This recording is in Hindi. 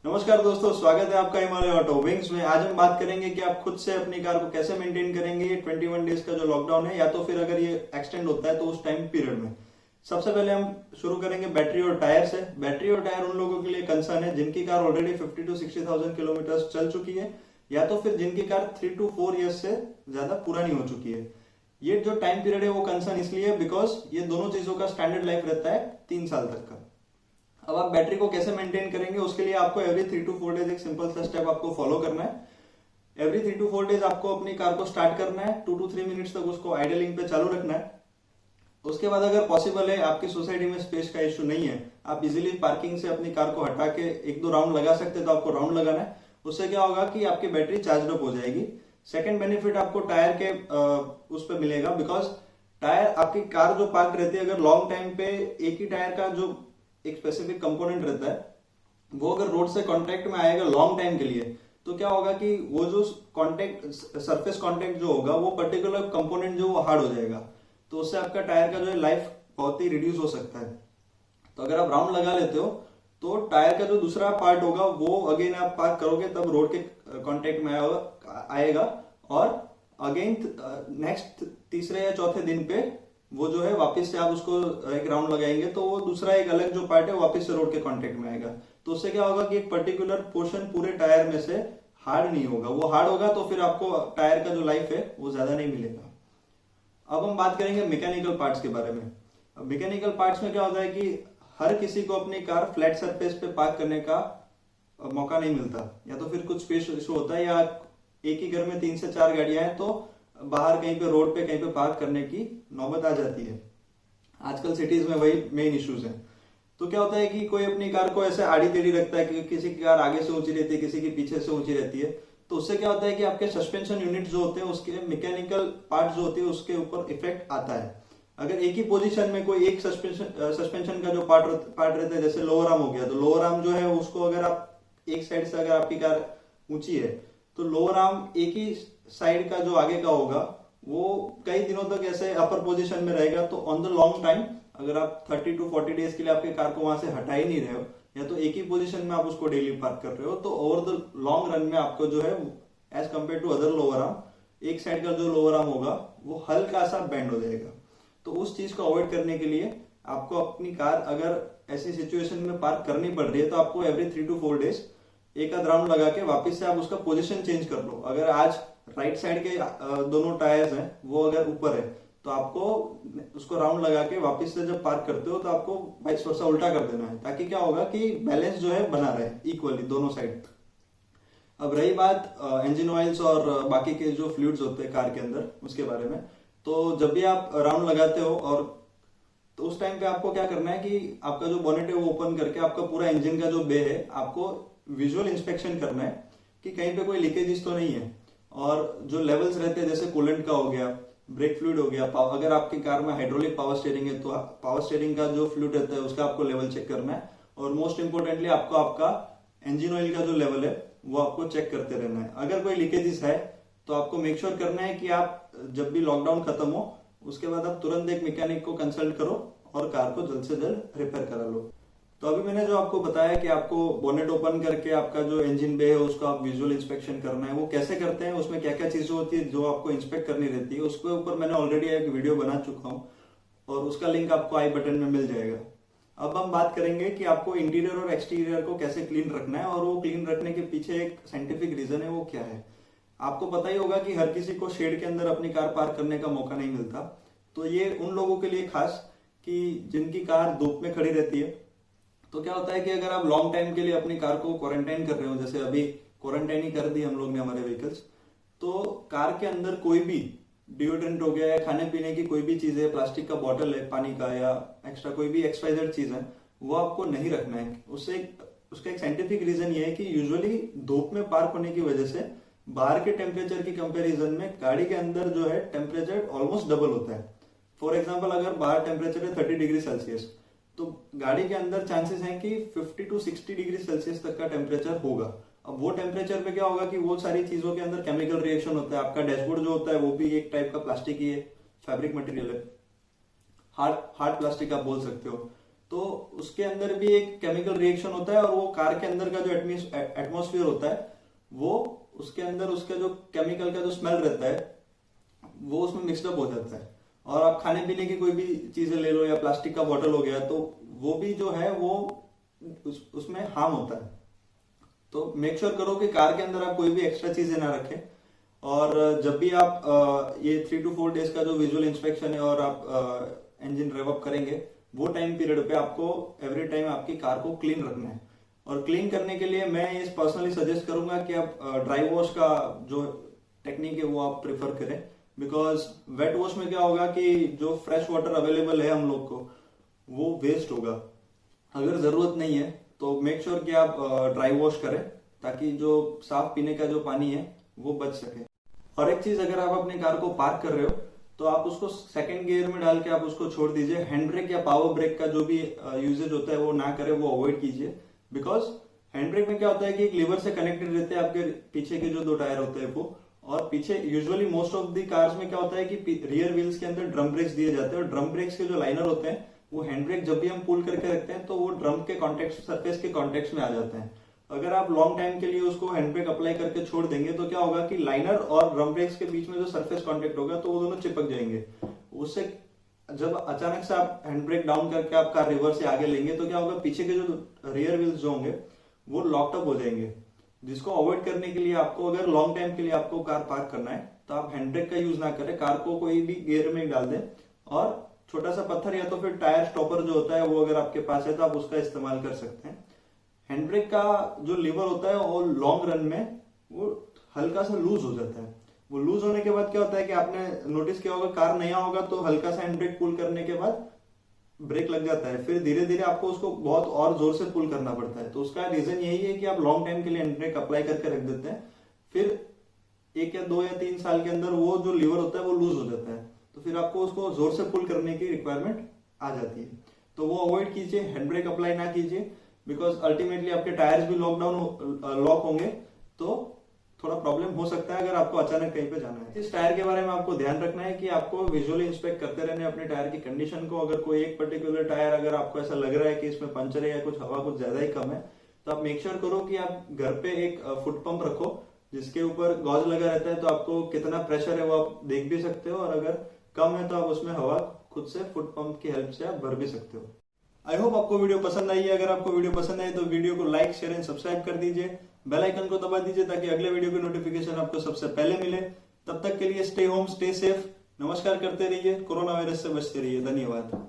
नमस्कार दोस्तों, स्वागत है आपका हिमालय ऑटो विंग्स में। आज हम बात करेंगे कि आप खुद से अपनी कार को कैसे मेंटेन करेंगे ये 21 डेज का जो लॉकडाउन है, या तो फिर अगर ये एक्सटेंड होता है तो उस टाइम पीरियड में। सबसे पहले हम शुरू करेंगे बैटरी और टायर से। बैटरी और टायर उन लोगों के लिए कंसर्न है जिनकी कार ऑलरेडी 50 to 60,000 किलोमीटर चल चुकी है, या तो फिर जिनकी कार 3 to 4 ईयर्स से ज्यादा पुरानी हो चुकी है। ये जो टाइम पीरियड है वो कंसर्न इसलिए है बिकॉज ये दोनों चीजों का स्टैंडर्ड लाइफ रहता है 3 साल तक का। अब आप बैटरी को कैसे मेंटेन करेंगे, उसके लिए आपको एवरी 3 to 4 डेज एक सिंपल सा स्टेप आपको फॉलो करना है। एवरी 3 to 4 डेज आपको अपनी कार को स्टार्ट करना है, 2 to 3 मिनट्स तक उसको आइडलिंग पे चालू रखना है। उसके बाद अगर पॉसिबल है, आपकी सोसाइटी में स्पेस का इश्यू नहीं है, आप इजीली पार्किंग से अपनी कार को हटा के 1-2 राउंड लगा सकते हैं, तो आपको राउंड लगाना है। उससे क्या होगा कि आपकी बैटरी चार्ज अप हो जाएगी। सेकेंड बेनिफिट आपको टायर के उस पर मिलेगा, बिकॉज टायर आपकी कार जो पार्क रहती है, अगर लॉन्ग टाइम पे एक ही टायर का जो एक स्पेसिफिक कंपोनेंट रहता है वो अगर रोड से कांटेक्ट में आएगा लॉन्ग टाइम के लिए, तो क्या होगा कि वो जो कांटेक्ट सरफेस कांटेक्ट जो होगा वो पर्टिकुलर कंपोनेंट जो वो हार्ड हो जाएगा, तो उससे आपका टायर का जो है लाइफ बहुत ही रिड्यूस हो सकता है। तो अगर आप राउंड लगा लेते हो तो टायर का जो दूसरा पार्ट होगा वो अगेन आप पार्क करोगे तब रोड के कांटेक्ट में आएगा, और अगेन नेक्स्ट तीसरे या चौथे दिन पे वो जो है वापस से आप उसको एक राउंड लगाएंगे तो वो दूसरा एक अलग जो पार्ट है वापस से रोड के कांटेक्ट में आएगा। तो उससे क्या होगा कि एक पर्टिकुलर पोर्शन पूरे टायर में से हार्ड नहीं होगा। वो हार्ड होगा तो फिर आपको टायर का जो लाइफ है वो ज्यादा नहीं मिलेगा। अब हम बात करेंगे मैकेनिकल पार्ट्स के बारे में। मैकेनिकल पार्ट्स में क्या होता है कि हर किसी को अपनी कार फ्लैट सरफेस पे पार्क करने का मौका नहीं मिलता, या तो फिर कुछ स्पेस इशू होता है, या एक ही घर में 3 से 4 गाड़ियां हैं तो बाहर कहीं पे रोड पे कहीं पे पार्क करने की नौबत आ जाती है। आजकल सिटीज में वही मेन इश्यूज हैं। तो क्या होता है कि कोई अपनी कार को ऐसे आड़ी टेढ़ी रखता है कि किसी की कार आगे से ऊंची रहती है, किसी की पीछे से ऊंची रहती है, तो उससे क्या होता है कि आपके सस्पेंशन यूनिट जो होते हैं उसके मैकेनिकल पार्ट जो होती है उसके ऊपर इफेक्ट आता है। अगर एक ही पोजीशन में कोई एक सस्पेंशन का जो पार्ट रहता है, जैसे लोअर आर्म हो गया, तो लोअर आर्म जो है उसको अगर आप एक साइड से अगर आपकी कार ऊंची है तो लोअर आर्म एक ही साइड का जो आगे का होगा वो कई दिनों तक ऐसे अपर पोजीशन में रहेगा। तो ऑन द लॉन्ग टाइम अगर आप 30 to 40 डेज के लिए आपके कार को वहां से हटा ही नहीं रहे हो, या तो एक ही पोजीशन में आप उसको डेली पार्क कर रहे हो, तो ओवर द लॉन्ग रन में आपको जो है as compare to other lower arm एक साइड का जो लोअर आर्म होगा वो हल्का सा बेंड हो जाएगा। तो उस चीज को अवॉइड करने के लिए आपको अपनी कार अगर ऐसी सिचुएशन में पार्क करनी पड़ रही है तो आपको एवरी 3 to 4 डेज एक आध राउंड लगा के वापस से आप उसका पोजीशन चेंज कर लो। अगर आज राइट साइड के दोनों टायर्स हैं वो अगर ऊपर है तो आपको उसको राउंड लगा के वापस से जब पार्क करते हो तो आपको वाइस वर्सा उल्टा कर देना है, ताकि क्या होगा कि बैलेंस जो है बना रहे इक्वली दोनों साइड। अब रही बात इंजन ऑयल्स और बाकी के जो फ्लूइड्स होते हैं कार के अंदर उसके बारे में, तो जब भी आप राउंड लगाते हो और तो उस टाइम पे आपको क्या करना है कि आपका जो बॉनेट है वो ओपन करके आपका पूरा इंजन का जो बे है आपको विजुअल इंस्पेक्शन करना है कि कहीं पे कोई लीकेजेस तो नहीं है, और जो लेवल्स रहते हैं जैसे कूलेंट का हो गया, ब्रेक फ्लूइड हो गया, अगर आपकी कार में हाइड्रोलिक पावर स्टीयरिंग है तो पावर स्टीयरिंग का जो फ्लूइड रहता है उसका आपको लेवल चेक करना है, और मोस्ट इंपोर्टेंटली आपको आपका इंजन ऑयल का जो लेवल है वो आपको चेक करते रहना है। अगर कोई लीकेजेस है तो आपको मेक श्योर करना है कि आप जब भी लॉकडाउन खत्म हो उसके बाद आप तुरंत एक मैकेनिक को कंसल्ट करो और कार को जल्द से जल्द रिपेयर करा लो। तो अभी मैंने जो आपको बताया कि आपको बोनेट ओपन करके आपका जो इंजन बे है उसका आप विजुअल इंस्पेक्शन करना है, वो कैसे करते हैं, उसमें क्या क्या चीजें होती है जो आपको इंस्पेक्ट करनी रहती है, उसके ऊपर मैंने ऑलरेडी एक वीडियो बना चुका हूं और उसका लिंक आपको आई बटन में मिल जाएगा। अब हम बात करेंगे कि आपको इंटीरियर और एक्सटीरियर को कैसे क्लीन रखना है, और वो क्लीन रखने के पीछे एक साइंटिफिक रीजन है, वो क्या है। आपको पता ही होगा कि हर किसी को शेड के अंदर अपनी कार पार्क करने का मौका नहीं मिलता, तो ये उन लोगों के लिए खास कि जिनकी कार धूप में खड़ी रहती है। तो क्या होता है कि अगर आप लॉन्ग टाइम के लिए अपनी कार को क्वारंटाइन कर रहे हो, जैसे अभी क्वारंटाइन ही कर दी हम लोग ने हमारे व्हीकल्स, तो कार के अंदर कोई भी डिओड्रेंट हो गया या खाने पीने की कोई भी चीज है, प्लास्टिक का बॉटल है पानी का या एक्स्ट्रा कोई भी एक्सपाइजर चीज है, वो आपको नहीं रखना है। उसका एक साइंटिफिक रीजन ये है कि यूजुअली धूप में पार्क होने की वजह से बाहर के टेम्परेचर की कंपैरिजन में गाड़ी के अंदर जो है टेम्परेचर ऑलमोस्ट डबल होता है। फॉर एग्जाम्पल अगर बाहर टेम्परेचर है 30 डिग्री सेल्सियस, तो गाड़ी के अंदर चांसेस हैं कि 50 to 60 डिग्री सेल्सियस तक का टेम्परेचर होगा। अब वो टेम्परेचर पे क्या होगा कि वो सारी चीजों के अंदर केमिकल रिएक्शन होता है। आपका डैशबोर्ड जो होता है वो भी एक टाइप का प्लास्टिक ही है, फैब्रिक मटेरियल है, हार्ड प्लास्टिक आप बोल सकते हो। तो उसके अंदर भी एक केमिकल रिएक्शन होता है और वो कार के अंदर का जो एटमॉस्फेयर होता है वो उसके अंदर उसका जो केमिकल का जो स्मेल रहता है वो उसमें मिक्सअप हो जाता है। और आप खाने पीने की कोई भी चीजें ले लो या प्लास्टिक का बॉटल हो गया तो वो भी जो है वो उसमें हार्म होता है। तो मेक श्योर करो कि कार के अंदर आप कोई भी एक्स्ट्रा चीजें ना रखें। और जब भी आप ये 3 to 4 डेज का जो विजुअल इंस्पेक्शन है और आप इंजन रेव अप करेंगे वो टाइम पीरियड पे आपको एवरी टाइम आपकी कार को क्लीन रखना है। और क्लीन करने के लिए मैं ये पर्सनली सजेस्ट करूंगा कि आप ड्राई वॉश का जो टेक्निक है वो आप प्रेफर करें। बिकॉज वेट वॉश में क्या होगा कि जो फ्रेश वाटर अवेलेबल है हम लोग को वो वेस्ट होगा। अगर जरूरत नहीं है तो मेक श्योर कि आप ड्राई वॉश करें ताकि जो साफ पीने का जो पानी है वो बच सके। और एक चीज, अगर आप अपनी कार को पार्क कर रहे हो तो आप उसको सेकंड गियर में डाल के आप उसको छोड़ दीजिए। हैंड ब्रेक या पावर ब्रेक का जो भी यूजेज होता है वो ना करें, वो अवॉइड कीजिए। बिकॉज हैंड ब्रेक में क्या होता है कि एक लीवर से कनेक्टेड रहते हैं आपके पीछे के जो 2 टायर होते हैं वो। और पीछे usually most of the cars में क्या होता है कि रियर व्हील्स के अंदर ड्रम ब्रेक्स दिए जाते हैं और ड्रम ब्रेक्स के जो लाइनर होते हैं वो हैंड ब्रेक जब भी हम पुल करके रखते हैं तो वो ड्रम के कॉन्टेक्ट सरफेस के कॉन्टेक्ट में आ जाते हैं। अगर आप लॉन्ग टाइम के लिए उसको हैंड ब्रेक अप्लाई करके छोड़ देंगे तो क्या होगा कि लाइनर और ड्रम ब्रेक्स के बीच में जो सरफेस कांटेक्ट होगा तो वो दोनों चिपक जाएंगे। उससे जब अचानक से आप हैंड ब्रेक डाउन करके आप कार रिवर्स से आगे लेंगे तो क्या होगा, पीछे के जो रियर व्हील्स जो होंगे वो लॉकअप हो जाएंगे। जिसको अवॉइड करने के लिए आपको, अगर लॉन्ग टाइम के लिए आपको कार पार्क करना है तो आप हैंड ब्रेक का यूज ना करें, कार को कोई भी गियर में डाल दें और छोटा सा पत्थर या तो फिर टायर स्टॉपर जो होता है वो अगर आपके पास है तो आप उसका इस्तेमाल कर सकते हैं। हैंड ब्रेक का जो लीवर होता है वो लॉन्ग रन में वो हल्का सा लूज हो जाता है। वो लूज होने के बाद क्या होता है कि आपने नोटिस किया होगा, कार नया होगा तो हल्का सा हैंड ब्रेक पुल करने के बाद ब्रेक लग जाता है, फिर धीरे धीरे आपको उसको बहुत और जोर से पुल करना पड़ता है। तो उसका रीजन यही है कि आप लॉन्ग टाइम के लिए हैंड ब्रेक अप्लाई करके रख देते हैं, फिर 1 या 2 या 3 साल के अंदर वो जो लीवर होता है वो लूज हो जाता है, तो फिर आपको उसको जोर से पुल करने की रिक्वायरमेंट आ जाती है। तो वो अवॉइड कीजिए, हैंड ब्रेक अप्लाई ना कीजिए। बिकॉज अल्टीमेटली आपके टायर्स भी लॉक होंगे तो थोड़ा प्रॉब्लम हो सकता है अगर आपको अचानक कहीं पे जाना है। इस टायर के बारे में आपको ध्यान रखना है कि आपको विजुअली इंस्पेक्ट करते रहने अपने टायर की कंडीशन को। अगर कोई एक पर्टिकुलर टायर अगर आपको ऐसा लग रहा है कि इसमें पंचर है या कुछ हवा कुछ ज्यादा ही कम है तो आप मेक श्योर करो कि आप घर पे एक फुट पंप रखो जिसके ऊपर गॉज लगा रहता है, तो आपको कितना प्रेशर है वो आप देख भी सकते हो और अगर कम है तो आप उसमें हवा खुद से फुट पंप की हेल्प से आप भर भी सकते हो। आई होप आपको वीडियो पसंद आई है। अगर आपको वीडियो पसंद आई तो वीडियो को लाइक, शेयर एंड सब्सक्राइब कर दीजिए। बेल आइकन को दबा दीजिए ताकि अगले वीडियो की नोटिफिकेशन आपको सबसे पहले मिले। तब तक के लिए स्टे होम, स्टे सेफ। नमस्कार करते रहिए, कोरोना वायरस से बचते रहिए। धन्यवाद।